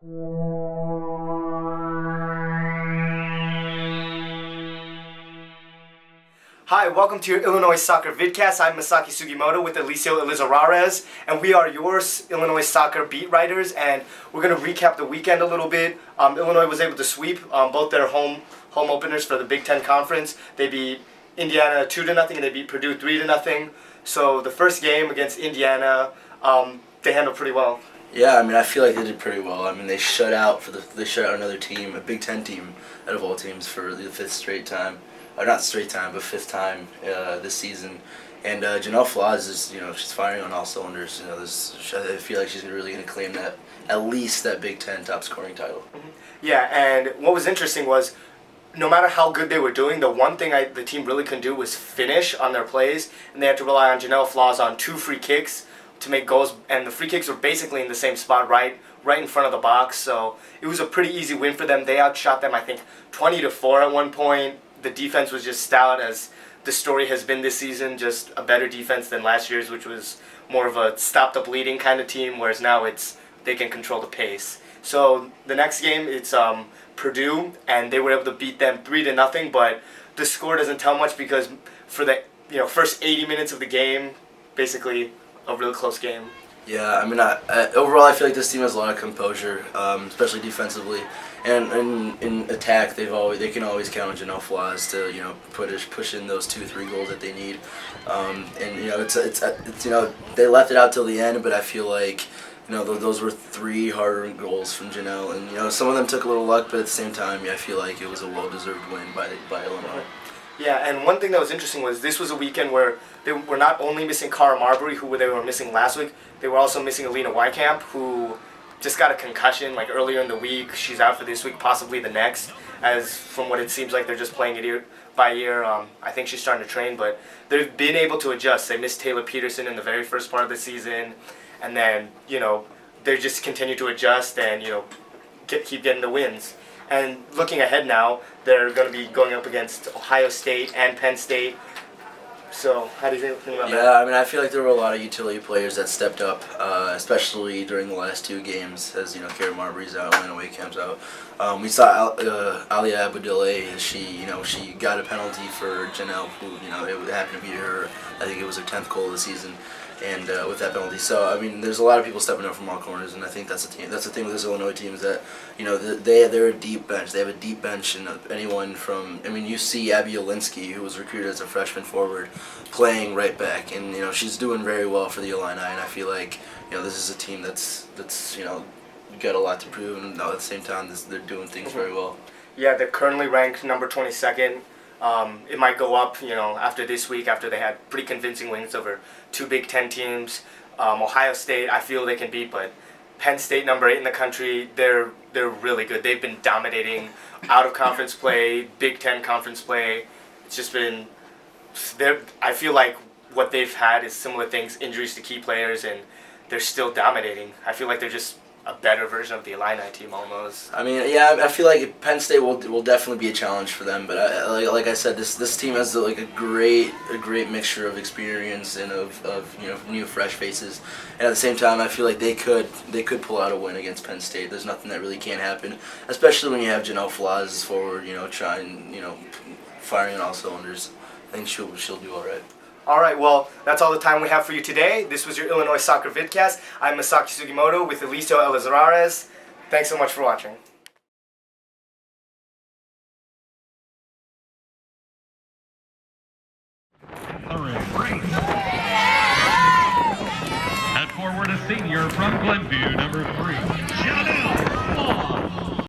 Hi, welcome to your Illinois Soccer Vidcast. I'm Masaki Sugimoto with Eliseo Elizarraraz, and we are your Illinois soccer beat writers, and we're going to recap the weekend a little bit. Illinois was able to sweep both their home openers for the Big Ten Conference. They beat Indiana 2-0, and they beat Purdue 3-0. So the first game against Indiana, they handled pretty well. Yeah, I mean, I feel like they did pretty well. I mean, they shut out another team, a Big Ten team, out of all teams, for the fifth time this season. And Jannelle Flaws is, she's firing on all cylinders. I feel like she's really going to claim at least that Big Ten top scoring title. Mm-hmm. Yeah, and what was interesting was, no matter how good they were doing, the one thing the team really couldn't do was finish on their plays, and they had to rely on Jannelle Flaws on 2 free kicks to make goals, and the free kicks were basically in the same spot, right in front of the box. So it was a pretty easy win for them. They outshot them, I think, 20-4 at one point. The defense was just stout, as the story has been this season, just a better defense than last year's, which was more of a stop the bleeding kind of team, whereas now they can control the pace. So the next game, it's Purdue, and they were able to beat them 3-0, but the score doesn't tell much because for the first 80 minutes of the game, basically a really close game. Yeah, I mean, overall, I feel like this team has a lot of composure, especially defensively, and in attack, they can always count on Jannelle Flaws to push in those 2-3 goals that they need, and they left it out till the end, but I feel like those were 3 hard-earned goals from Jannelle, and some of them took a little luck, but at the same time, I feel like it was a well-deserved win by Illinois. Yeah, and one thing that was interesting was this was a weekend where they were not only missing Cara Marbury, who they were missing last week, they were also missing Alina Wykamp, who just got a concussion earlier in the week. She's out for this week, possibly the next, as from what it seems like they're just playing it year by year. I think she's starting to train, but they've been able to adjust. They missed Taylor Peterson in the very first part of the season, and then, they just continue to adjust and, keep getting the wins. And looking ahead now, they're going to be going up against Ohio State and Penn State. So how do you think about that? Yeah, I mean, I feel like there were a lot of utility players that stepped up, especially during the last 2 games, as Cara Marbury's out, Alina Wykamp's out. We saw Alia Abudile. She got a penalty for Jannelle, who it happened to be her. I think it was her 10th goal of the season, and with that penalty. So I mean, there's a lot of people stepping up from all corners, and I think that's the team. That's the thing with this Illinois team, is that they're a deep bench. They have a deep bench, and anyone from you see Abby Olinsky, who was recruited as a freshman forward, playing right back, and she's doing very well for the Illini, and I feel like this is a team that's got a lot to prove, and at the same time they're doing things very well. Yeah, they're currently ranked number 22nd. It might go up, after this week, after they had pretty convincing wins over 2 Big Ten teams. Ohio State, I feel they can beat, but Penn State, number 8 in the country, they're really good. They've been dominating out-of-conference play, Big Ten conference play. It's just been, I feel like what they've had is similar things, injuries to key players, and they're still dominating. I feel like they're just a better version of the Illini team almost. I mean, yeah, I feel like Penn State will definitely be a challenge for them. But like I said, this team has a great mixture of experience and of new fresh faces. And at the same time, I feel like they could pull out a win against Penn State. There's nothing that really can't happen, especially when you have Jannelle Flaws forward, trying, firing on all cylinders. I think she'll do all right. All right, well, that's all the time we have for you today. This was your Illinois Soccer Vidcast. I'm Masaki Sugimoto with Eliseo Elizarraraz. Thanks so much for watching. At forward, a senior from Glenview, number 3, Jannelle Flaws.